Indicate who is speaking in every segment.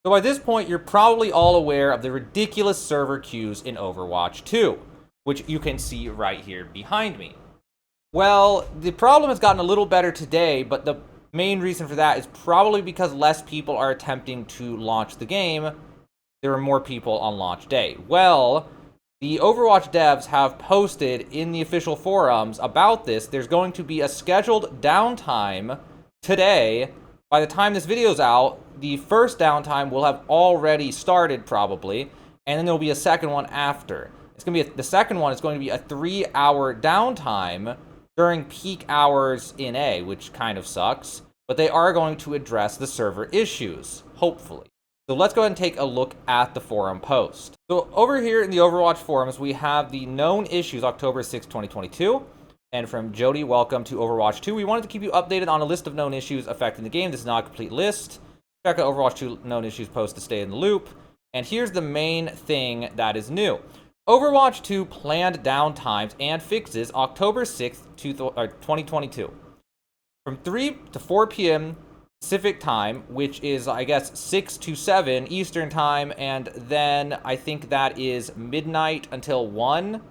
Speaker 1: So by this point, you're probably all aware of the ridiculous server queues in Overwatch 2, which you can see right here behind me. Well, the problem has gotten a little better today, but the main reason for that is probably because less people are attempting to launch the game. There are more people on launch day. Well, the Overwatch devs have posted in the official forums about this. There's going to be a scheduled downtime today. By the time this video's out, the first downtime will have already started probably, and then there'll be a second one after. It's going to be the second one is going to be a 3-hour downtime during peak hours in A, which kind of sucks, but they are going to address the server issues, hopefully. So let's go ahead and take a look at the forum post. So over here in the Overwatch forums, we have the known issues October 6, 2022. And from Jody, welcome to Overwatch 2. We wanted to keep you updated on a list of known issues affecting the game. This is not a complete list. Check out Overwatch 2 known issues post to stay in the loop. And here's the main thing that is new. Overwatch 2 planned downtimes and fixes October 6th, 2022. From 3 to 4 p.m. Pacific time, which is, I guess, 6 to 7 Eastern time, and then I think that is midnight until 1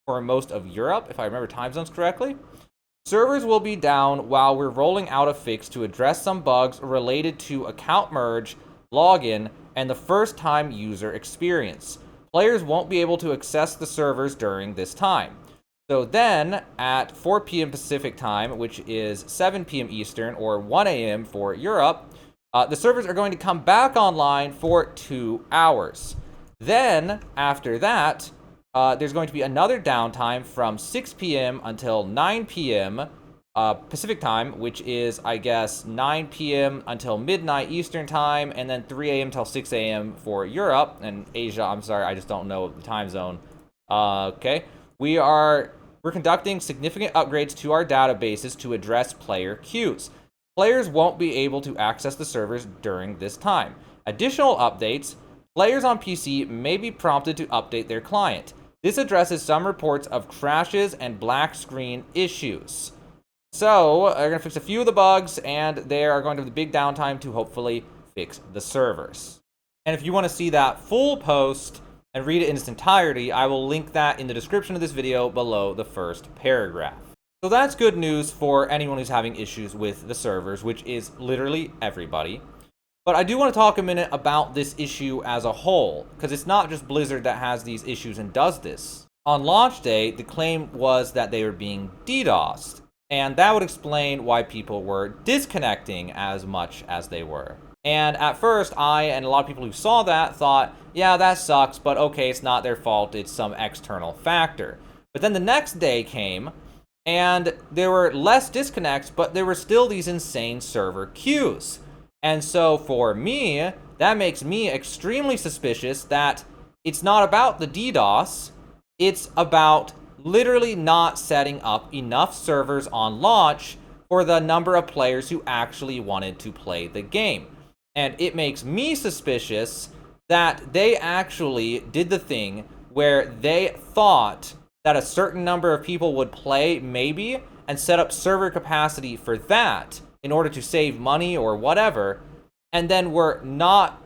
Speaker 1: for most of Europe, if I remember time zones correctly. Servers will be down while we're rolling out a fix to address some bugs related to account merge, login, and the first-time user experience. Players won't be able to access the servers during this time. So then, at 4 p.m. Pacific time, which is 7 p.m. Eastern, or 1 a.m. for Europe, the servers are going to come back online for 2 hours. Then, after that, there's going to be another downtime from 6 p.m. until 9 p.m. Pacific time, which is, I guess, 9 p.m. until midnight Eastern time, and then 3 a.m. till 6 a.m. for Europe and Asia. I'm sorry, I just don't know the time zone. Okay. We're conducting significant upgrades to our databases to address player queues. Players won't be able to access the servers during this time. Additional updates, players on PC may be prompted to update their client. This addresses some reports of crashes and black screen issues. So, they're going to fix a few of the bugs, and they are going to have the big downtime to hopefully fix the servers. And if you want to see that full post and read it in its entirety, I will link that in the description of this video below the first paragraph. So that's good news for anyone who's having issues with the servers, which is literally everybody. But I do want to talk a minute about this issue as a whole, because it's not just Blizzard that has these issues and does this. On launch day, the claim was that they were being DDoSed, and that would explain why people were disconnecting as much as they were. And at first, I and a lot of people who saw that thought, yeah, that sucks, but okay, it's not their fault, it's some external factor. But then the next day came, and there were less disconnects, but there were still these insane server queues. And so for me, that makes me extremely suspicious that it's not about the DDoS, it's about literally not setting up enough servers on launch for the number of players who actually wanted to play the game. And it makes me suspicious that they actually did the thing where they thought that a certain number of people would play, maybe, and set up server capacity for that in order to save money or whatever, and then were not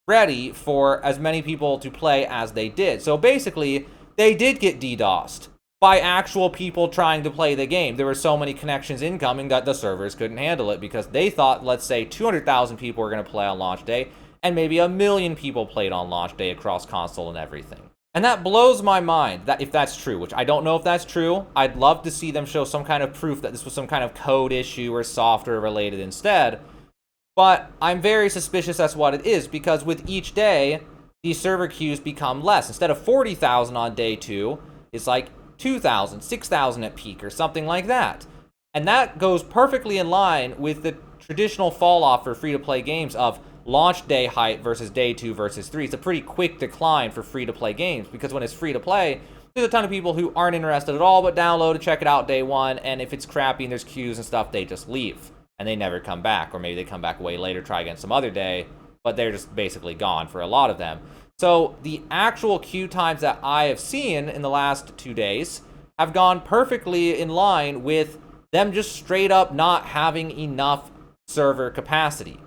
Speaker 1: ready for as many people to play as they did. So basically, they did get DDoSed by actual people trying to play the game. There were so many connections incoming that the servers couldn't handle it because they thought, let's say, 200,000 people were going to play on launch day, and maybe 1 million people played on launch day across console and everything. And that blows my mind, that if that's true, which I don't know if that's true. I'd love to see them show some kind of proof that this was some kind of code issue or software related instead. But I'm very suspicious that's what it is, because with each day, these server queues become less. Instead of 40,000 on day 2, it's like 2,000, 6,000 at peak or something like that. And that goes perfectly in line with the traditional fall off for free-to-play games of launch day height versus day 2 versus 3. It's a pretty quick decline for free-to-play games, because when it's free-to-play, there's a ton of people who aren't interested at all but download and check it out day 1, and if it's crappy and there's queues and stuff, they just leave. And they never come back, or maybe they come back way later, try again some other day, but they're just basically gone for a lot of them. So the actual queue times that I have seen in the last 2 days have gone perfectly in line with them just straight up not having enough server capacity.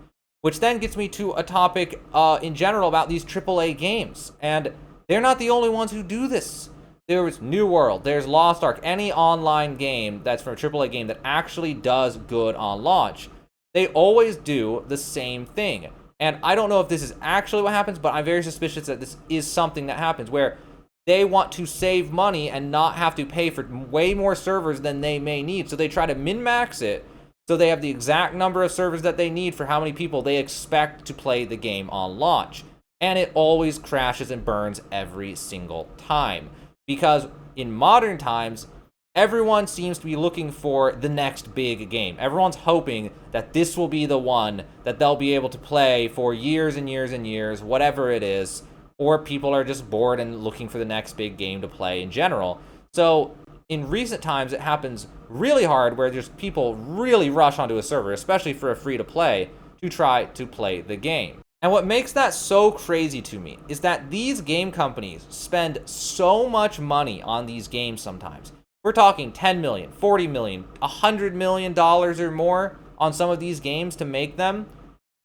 Speaker 1: Which then gets me to a topic in general about these AAA games. And they're not the only ones who do this. There's New World, there's Lost Ark, any online game that's from a AAA game that actually does good on launch. They always do the same thing. And I don't know if this is actually what happens, but I'm very suspicious that this is something that happens where they want to save money and not have to pay for way more servers than they may need. So they try to min-max it so they have the exact number of servers that they need for how many people they expect to play the game on launch. And it always crashes and burns every single time. Because in modern times, everyone seems to be looking for the next big game. Everyone's hoping that this will be the one that they'll be able to play for years and years and years, whatever it is. Or people are just bored and looking for the next big game to play in general. So in recent times, it happens really hard where just people really rush onto a server, especially for a free-to-play, to try to play the game. And what makes that so crazy to me is that these game companies spend so much money on these games sometimes. We're talking $10 million, $40 million, $100 million or more on some of these games to make them.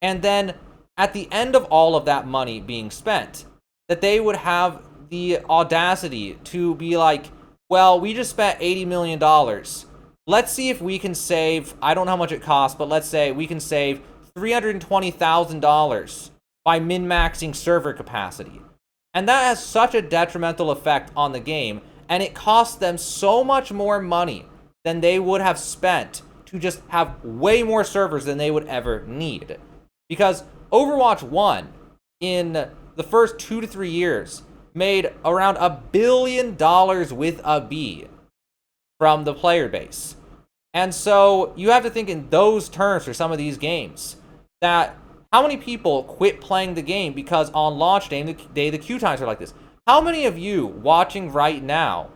Speaker 1: And then at the end of all of that money being spent, that they would have the audacity to be like, well, we just spent $80 million. Let's see if we can save, I don't know how much it costs, but let's say we can save $320,000 by min-maxing server capacity. And that has such a detrimental effect on the game, and it costs them so much more money than they would have spent to just have way more servers than they would ever need. Because Overwatch 1, in the first 2 to 3 years, made around $1 billion with a B from the player base. And so you have to think in those terms for some of these games, that how many people quit playing the game because on launch day the queue times are like this? How many of you watching right now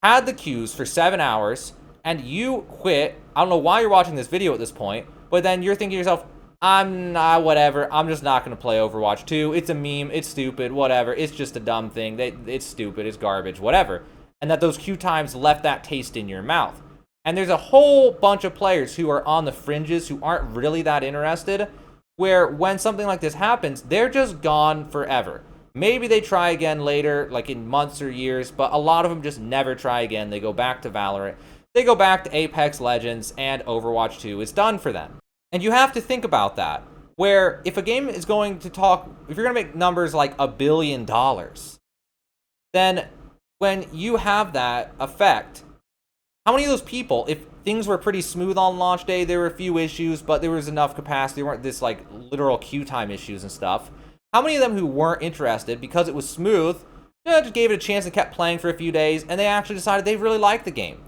Speaker 1: had the queues for 7 hours and you quit? I don't know why you're watching this video at this point, but then you're thinking to yourself, whatever, I'm just not going to play Overwatch 2. It's a meme, it's stupid, whatever. It's just a dumb thing. It's stupid, it's garbage, whatever. And that those queue times left that taste in your mouth. And there's a whole bunch of players who are on the fringes who aren't really that interested, where when something like this happens, they're just gone forever. Maybe they try again later, like in months or years, but a lot of them just never try again. They go back to Valorant, they go back to Apex Legends, and Overwatch 2 is done for them. And you have to think about that, where if a game is going to talk, if you're going to make numbers like $1 billion, then when you have that effect, how many of those people, if things were pretty smooth on launch day, there were a few issues, but there was enough capacity, there weren't this like literal queue time issues and stuff, how many of them who weren't interested because it was smooth, just gave it a chance and kept playing for a few days, and they actually decided they really liked the game.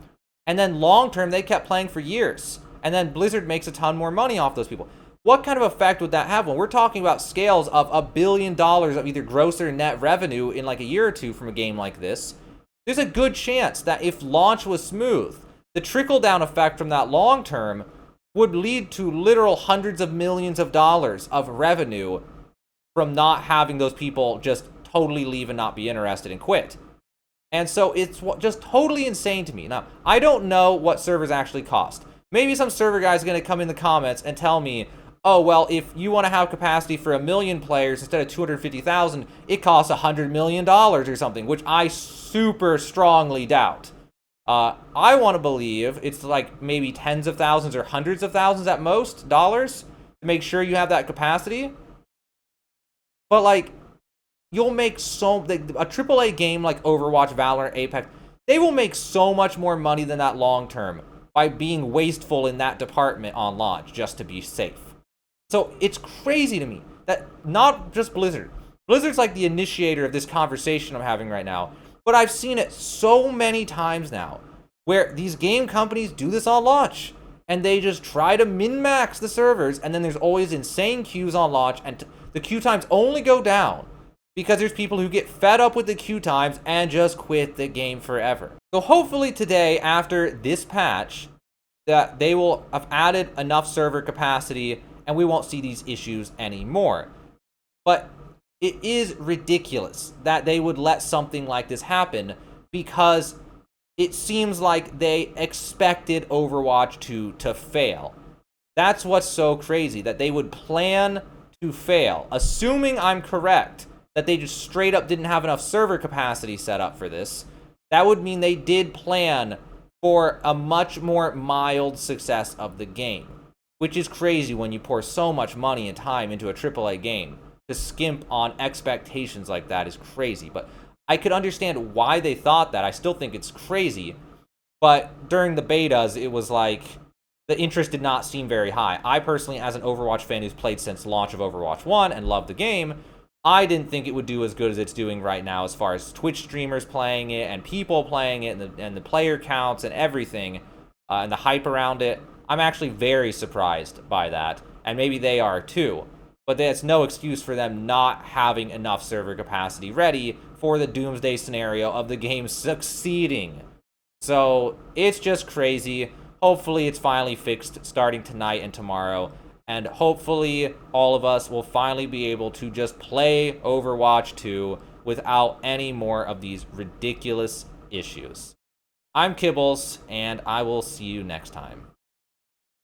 Speaker 1: And then long term, they kept playing for years. And then Blizzard makes a ton more money off those people. What kind of effect would that have when we're talking about scales of $1 billion of either gross or net revenue in like a year or two from a game like this? There's a good chance that if launch was smooth, the trickle-down effect from that long term would lead to literal hundreds of millions of dollars of revenue from not having those people just totally leave and not be interested and quit. And so it's just totally insane to me. Now, I don't know what servers actually cost. Maybe some server guy is going to come in the comments and tell me, oh, well, if you want to have capacity for 1 million players instead of 250,000, it costs $100 million or something, which I super strongly doubt. I want to believe it's like maybe tens of thousands or hundreds of thousands at most dollars to make sure you have that capacity. But like, you'll make a AAA game like Overwatch, Valorant, Apex, they will make so much more money than that long term by being wasteful in that department on launch just to be safe. So it's crazy to me that not just Blizzard. Blizzard's like the initiator of this conversation I'm having right now, but I've seen it so many times now where these game companies do this on launch and they just try to min-max the servers, and then there's always insane queues on launch, and the queue times only go down because there's people who get fed up with the queue times and just quit the game forever. So hopefully today, after this patch, that they will have added enough server capacity and we won't see these issues anymore. But it is ridiculous that they would let something like this happen, because it seems like they expected Overwatch 2 to fail. That's what's so crazy, that they would plan to fail. Assuming I'm correct, that they just straight up didn't have enough server capacity set up for this, that would mean they did plan for a much more mild success of the game. Which is crazy when you pour so much money and time into a AAA game. To skimp on expectations like that is crazy. But I could understand why they thought that. I still think it's crazy. But during the betas, it was like, the interest did not seem very high. I personally, as an Overwatch fan who's played since launch of Overwatch 1 and loved the game, I didn't think it would do as good as it's doing right now as far as Twitch streamers playing it and people playing it and the player counts and everything and the hype around it. I'm actually very surprised by that, and maybe they are too. But that's no excuse for them not having enough server capacity ready for the doomsday scenario of the game succeeding. So it's just crazy. Hopefully it's finally fixed starting tonight and tomorrow. And hopefully all of us will finally be able to just play Overwatch 2 without any more of these ridiculous issues. I'm Kibbles, and I will see you next time.